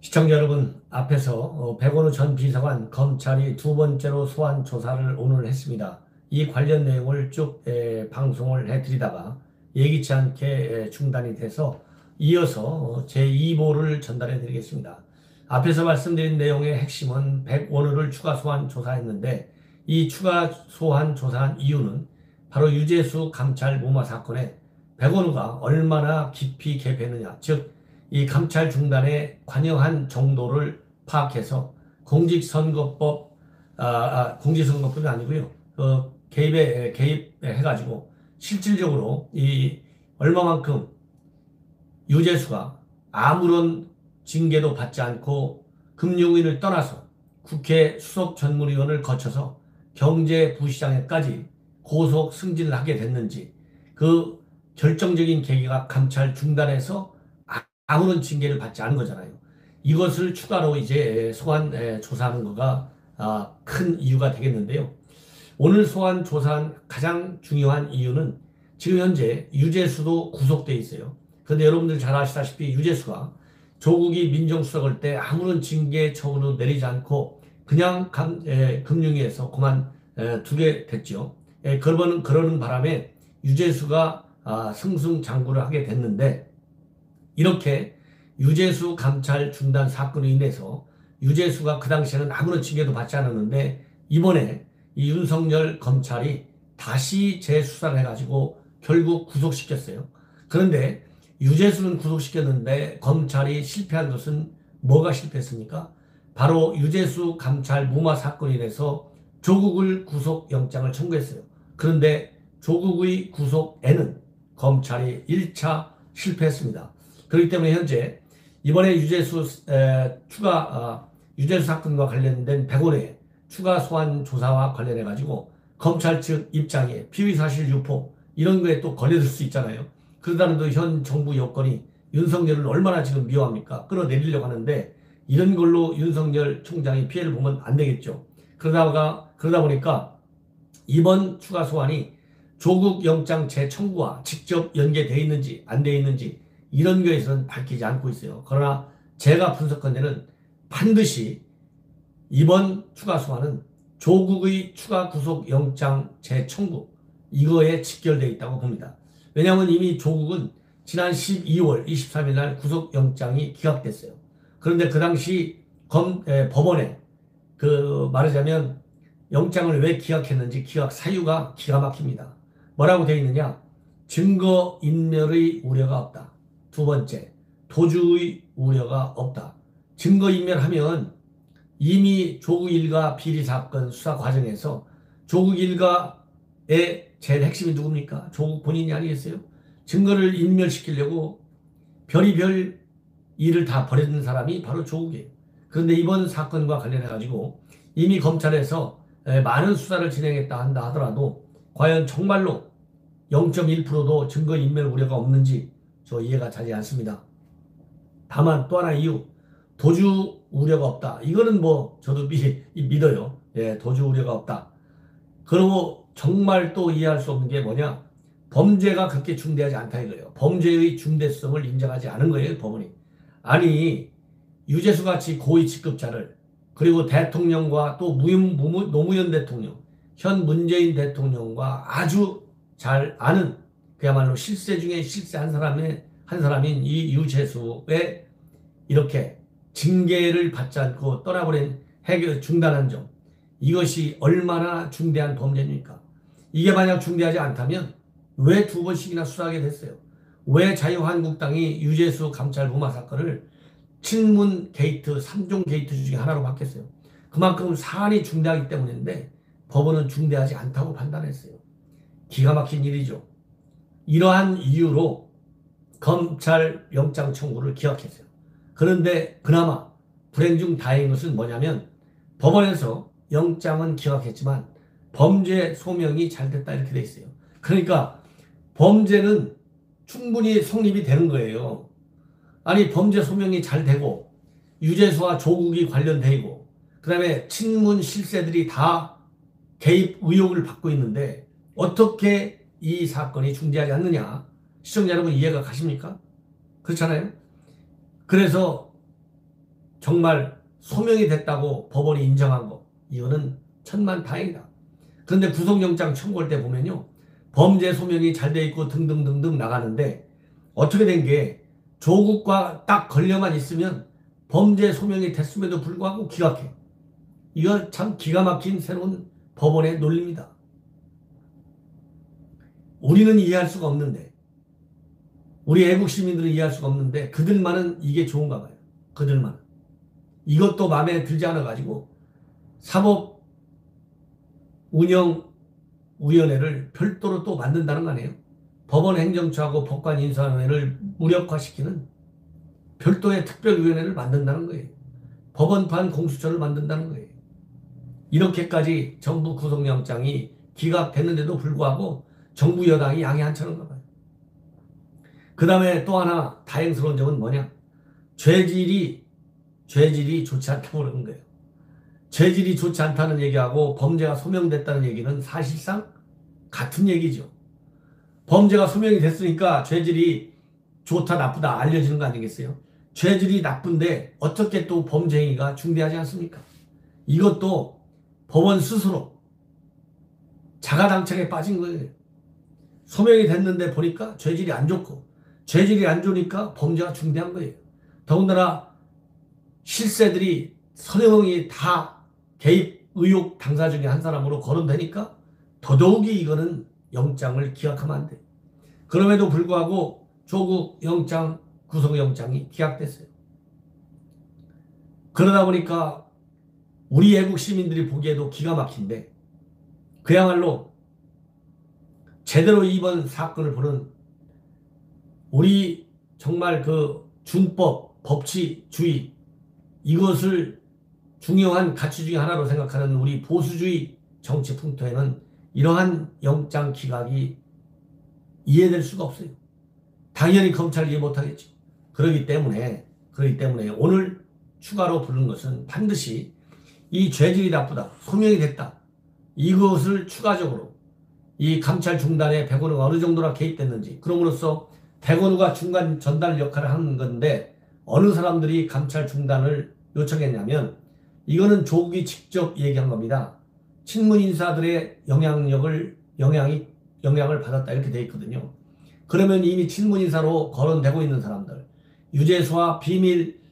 시청자 여러분, 앞에서 백원우 전 비서관 검찰이 두 번째로 소환 조사를 오늘 했습니다. 이 관련 내용을 쭉 방송을 해드리다가 예기치 않게 중단이 돼서 이어서 제2보를 전달해 드리겠습니다. 앞에서 말씀드린 내용의 핵심은 백원우를 추가 소환 조사했는데, 이 추가 소환 조사한 이유는 바로 유재수 감찰 무마 사건에 백원우가 얼마나 깊이 개입했느냐, 즉 이 감찰 중단에 관여한 정도를 파악해서 공직선거법이 아니고요. 개입해가지고 실질적으로 이 얼마만큼 유재수가 아무런 징계도 받지 않고 금융위를 떠나서 국회 수석 전문위원을 거쳐서 경제부시장에까지 고속 승진을 하게 됐는지, 그 결정적인 계기가 감찰 중단에서 아무런 징계를 받지 않은 거잖아요. 이것을 추가로 이제 소환 조사하는 거가 큰 이유가 되겠는데요. 오늘 소환 조사한 가장 중요한 이유는 지금 현재 유재수도 구속돼 있어요. 그런데 여러분들 잘 아시다시피 유재수가 조국이 민정수석할 때 아무런 징계 처분도 내리지 않고 그냥 금융위에서 그만두게 됐죠. 그러는 바람에 유재수가 승승장구를 하게 됐는데, 이렇게 유재수 감찰 중단 사건으로 인해서 유재수가 그 당시에는 아무런 징계도 받지 않았는데, 이번에 이 윤석열 검찰이 다시 재수사를 해가지고 결국 구속시켰어요. 그런데 유재수는 구속시켰는데 검찰이 실패한 것은 뭐가 실패했습니까? 바로 유재수 감찰 무마 사건으로 인해서 조국을 구속영장을 청구했어요. 그런데 조국의 구속에는 검찰이 1차 실패했습니다. 그렇기 때문에 현재 이번에 유재수 사건과 관련된 백원의 추가 소환 조사와 관련해 가지고 검찰 측 입장에 피의 사실 유포 이런 거에 또 걸려들 수 있잖아요. 그러다는 또 현 정부 여건이 윤석열을 얼마나 지금 미워합니까? 끌어내리려고 하는데, 이런 걸로 윤석열 총장이 피해를 보면 안 되겠죠. 그러다 보니까 이번 추가 소환이 조국 영장 재청구와 직접 연계되어 있는지 안 되어 있는지 이런 거에서는 밝히지 않고 있어요. 그러나 제가 분석한 반드시 이번 추가 소환은 조국의 추가 구속 영장 재청구 이거에 직결되어 있다고 봅니다. 왜냐하면 이미 조국은 지난 12월 23일 날 구속 영장이 기각됐어요. 그런데 그 당시 법원에 말하자면 영장을 왜 기각했는지 기각 사유가 기가 막힙니다. 뭐라고 되어 있느냐? 증거인멸의 우려가 없다. 두 번째, 도주의 우려가 없다. 증거인멸하면 이미 조국 일가 비리 사건 수사 과정에서 조국 일가의 제일 핵심이 누굽니까? 조국 본인이 아니겠어요? 증거를 인멸시키려고 별의별 일을 다 벌였는 사람이 바로 조국이에요. 그런데 이번 사건과 관련해 가지고 이미 검찰에서 많은 수사를 진행했다 한다 하더라도 과연 정말로 0.1%도 증거인멸 우려가 없는지 저 이해가 되지 않습니다. 다만 또 하나 이유, 도주 우려가 없다. 이거는 저도 믿어요. 도주 우려가 없다. 그리고 정말 또 이해할 수 없는 게 뭐냐? 범죄가 그렇게 중대하지 않다 이거예요. 범죄의 중대성을 인정하지 않은 거예요, 법원이. 아니, 유재수 같이 고위 직급자를, 그리고 대통령과 또 노무현 대통령, 현 문재인 대통령과 아주 잘 아는 그야말로 실세 중에 실세 한 사람인 이 유재수에 이렇게 징계를 받지 않고 떠나버린 중단한 점, 이것이 얼마나 중대한 범죄입니까? 이게 만약 중대하지 않다면 왜 두 번씩이나 수사하게 됐어요? 왜 자유한국당이 유재수 감찰 무마 사건을 친문 게이트, 3종 게이트 중에 하나로 바뀌었어요? 그만큼 사안이 중대하기 때문인데 법원은 중대하지 않다고 판단했어요. 기가 막힌 일이죠. 이러한 이유로 검찰 영장 청구를 기각했어요. 그런데 그나마 불행 중 다행인 것은 뭐냐면 법원에서 영장은 기각했지만 범죄 소명이 잘 됐다 이렇게 돼 있어요. 그러니까 범죄는 충분히 성립이 되는 거예요. 아니 범죄 소명이 잘 되고 유재수와 조국이 관련되고 그 다음에 친문 실세들이 다 개입 의혹을 받고 있는데 어떻게 이 사건이 중대하지 않느냐. 시청자 여러분 이해가 가십니까? 그렇잖아요. 그래서 정말 소명이 됐다고 법원이 인정한 거, 이거는 천만다행이다. 그런데 구속영장 청구할 때 보면요, 범죄 소명이 잘 돼 있고 등등등등 나가는데 어떻게 된 게 조국과 딱 걸려만 있으면 범죄 소명이 됐음에도 불구하고 기각해. 이거 참 기가 막힌 새로운 법원의 논리입니다. 우리는 이해할 수가 없는데, 우리 애국 시민들은 이해할 수가 없는데 그들만은 이게 좋은가 봐요. 그들만은. 이것도 마음에 들지 않아가지고 사법운영위원회를 별도로 또 만든다는 거 아니에요. 법원행정처하고 법관인사위원회를 무력화시키는 별도의 특별위원회를 만든다는 거예요. 법원판 공수처를 만든다는 거예요. 이렇게까지 정부 구속영장이 기각됐는데도 불구하고 정부 여당이 양이 한차는가 봐요. 그 다음에 또 하나 다행스러운 점은 뭐냐? 죄질이 좋지 않다고 그러는 거예요. 죄질이 좋지 않다는 얘기하고 범죄가 소명됐다는 얘기는 사실상 같은 얘기죠. 범죄가 소명이 됐으니까 죄질이 좋다 나쁘다 알려지는 거 아니겠어요? 죄질이 나쁜데 어떻게 또 범죄 행위가 중대하지 않습니까? 이것도 법원 스스로 자가당착에 빠진 거예요. 소명이 됐는데 보니까 죄질이 안 좋고, 죄질이 안 좋으니까 범죄가 중대한 거예요. 더군다나 실세들이 서명이 다 개입 의혹 당사 중에 한 사람으로 거론되니까 더더욱이 이거는 영장을 기각하면 안 돼. 그럼에도 불구하고 조국 영장, 구속영장이 기각됐어요. 그러다 보니까 우리 애국 시민들이 보기에도 기가 막힌데, 그야말로 제대로 이번 사건을 보는 우리 정말 그 준법, 법치주의, 이것을 중요한 가치 중에 하나로 생각하는 우리 보수주의 정치 풍토에는 이러한 영장 기각이 이해될 수가 없어요. 당연히 검찰 이해 못하겠죠. 그렇기 때문에 오늘 추가로 부른 것은 반드시 이 죄질이 나쁘다, 소명이 됐다, 이것을 추가적으로 이 감찰 중단에 백원우가 어느 정도나 개입됐는지, 그럼으로써 백원우가 중간 전달 역할을 하는 건데 어느 사람들이 감찰 중단을 요청했냐면 이거는 조국이 직접 얘기한 겁니다. 친문 인사들의 영향을 받았다 이렇게 돼 있거든요. 그러면 이미 친문 인사로 거론되고 있는 사람들, 유재수와 비밀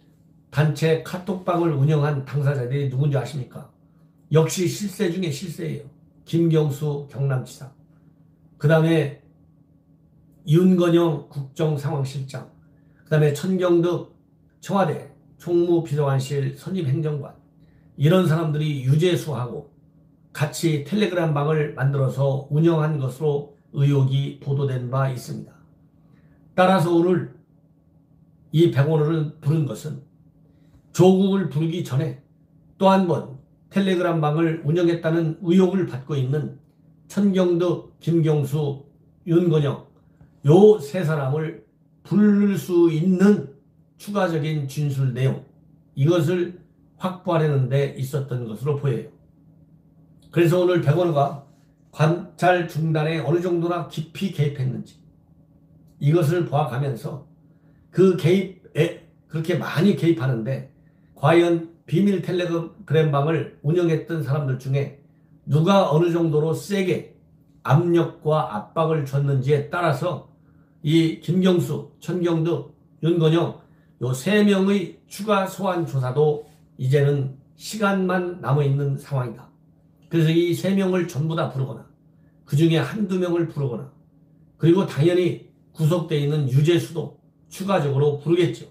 단체 카톡방을 운영한 당사자들이 누군지 아십니까? 역시 실세 중에 실세예요. 김경수 경남지사, 그 다음에 윤건영 국정상황실장, 그 다음에 천경득 청와대 총무비서관실 선임행정관, 이런 사람들이 유재수하고 같이 텔레그램 방을 만들어서 운영한 것으로 의혹이 보도된 바 있습니다. 따라서 오늘 이 백원호를 부른 것은 조국을 부르기 전에 또 한 번 텔레그램 방을 운영했다는 의혹을 받고 있는 천경득, 김경수, 윤건영, 요 세 사람을 부를 수 있는 추가적인 진술 내용, 이것을 확보하려는 데 있었던 것으로 보여요. 그래서 오늘 백원호가 감찰 중단에 어느 정도나 깊이 개입했는지 이것을 보아가면서 그 개입에 그렇게 많이 개입하는데 과연 비밀 텔레그램방을 운영했던 사람들 중에 누가 어느 정도로 세게 압력과 압박을 줬는지에 따라서 이 김경수, 천경득, 윤건영 요 세 명의 추가 소환 조사도 이제는 시간만 남아있는 상황이다. 그래서 이 세 명을 전부 다 부르거나 그 중에 한두 명을 부르거나, 그리고 당연히 구속되어 있는 유재수도 추가적으로 부르겠죠.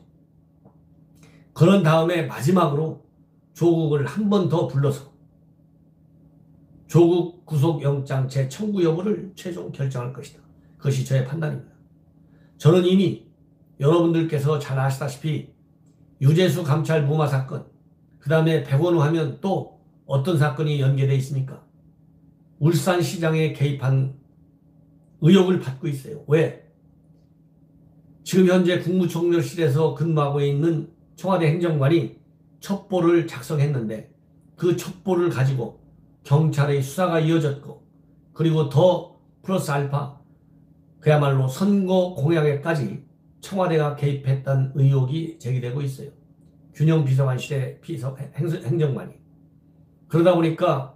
그런 다음에 마지막으로 조국을 한 번 더 불러서 조국 구속영장 재청구 여부를 최종 결정할 것이다. 그것이 저의 판단입니다. 저는 이미 여러분들께서 잘 아시다시피 유재수 감찰 무마 사건, 그 다음에 백원우 하면 또 어떤 사건이 연계되어 있습니까? 울산시장에 개입한 의혹을 받고 있어요. 왜? 지금 현재 국무총리실에서 근무하고 있는 청와대 행정관이 첩보를 작성했는데 그 첩보를 가지고 경찰의 수사가 이어졌고, 그리고 더 플러스 알파 그야말로 선거 공약에까지 청와대가 개입했다는 의혹이 제기되고 있어요. 균형 비서관 시대 행정관이. 그러다 보니까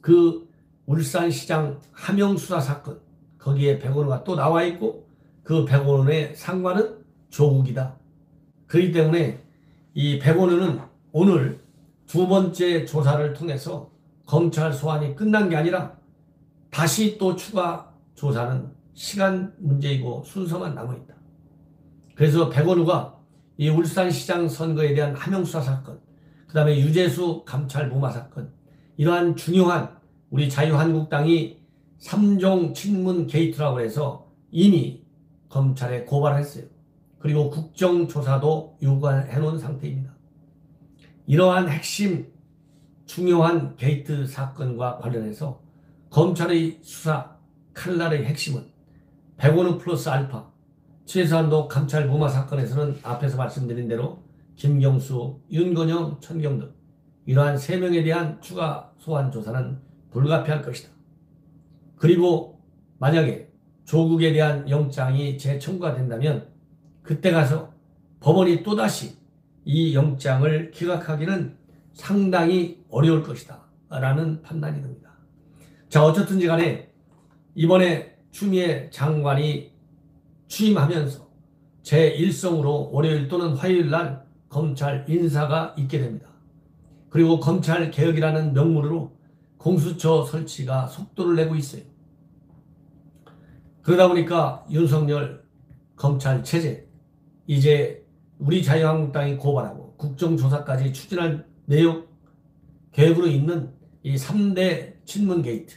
그 울산시장 하명 수사 사건, 거기에 백원호가 또 나와 있고, 그 백원호의 상관은 조국이다. 그렇기 때문에 이 백원호는 오늘 두 번째 조사를 통해서 검찰 소환이 끝난 게 아니라 다시 또 추가 조사는 시간 문제이고 순서만 남아있다. 그래서 백원우가 이 울산시장 선거에 대한 하명수사 사건, 그 다음에 유재수 감찰 무마 사건, 이러한 중요한 우리 자유한국당이 3종 친문 게이트라고 해서 이미 검찰에 고발했어요. 그리고 국정조사도 요구해 놓은 상태입니다. 이러한 핵심 중요한 게이트 사건과 관련해서 검찰의 수사 칼날의 핵심은 백원우 플러스 알파, 최소한도 감찰 무마 사건에서는 앞에서 말씀드린 대로 김경수, 윤건영, 천경등 이러한 3명에 대한 추가 소환 조사는 불가피할 것이다. 그리고 만약에 조국에 대한 영장이 재청구가 된다면 그때 가서 법원이 또다시 이 영장을 기각하기는 상당히 어려울 것이다 라는 판단이 듭니다. 자, 어쨌든지 간에 이번에 추미애 장관이 취임하면서 제1성으로 월요일 또는 화요일 날 검찰 인사가 있게 됩니다. 그리고 검찰 개혁이라는 명목으로 공수처 설치가 속도를 내고 있어요. 그러다 보니까 윤석열 검찰 체제, 이제 우리 자유한국당이 고발하고 국정조사까지 추진할 내용 계획으로 있는 이 3대 친문 게이트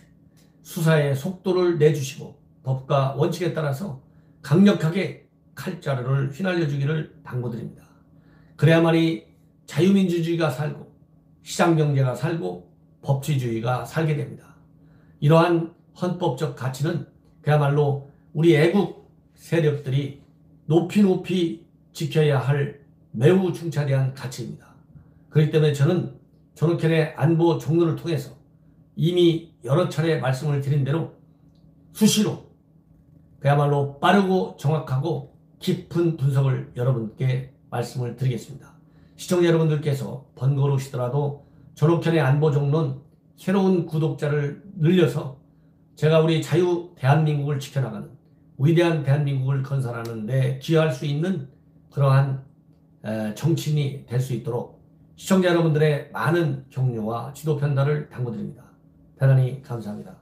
수사에 속도를 내주시고 법과 원칙에 따라서 강력하게 칼자루를 휘날려주기를 당부드립니다. 그래야만이 자유민주주의가 살고 시장경제가 살고 법치주의가 살게 됩니다. 이러한 헌법적 가치는 그야말로 우리 애국 세력들이 높이 지켜야 할 매우 중차대한 가치입니다. 그렇기 때문에 저는 존엄캔의 안보 종로를 통해서 이미 여러 차례 말씀을 드린 대로 수시로 그야말로 빠르고 정확하고 깊은 분석을 여러분께 말씀을 드리겠습니다. 시청자 여러분들께서 번거로우시더라도 존엄캔의 안보 종론 새로운 구독자를 늘려서 제가 우리 자유 대한민국을 지켜나가는 위대한 대한민국을 건설하는 데 기여할 수 있는 그러한 정치인이 될 수 있도록 시청자 여러분들의 많은 격려와 지도 편달을 당부드립니다. 대단히 감사합니다.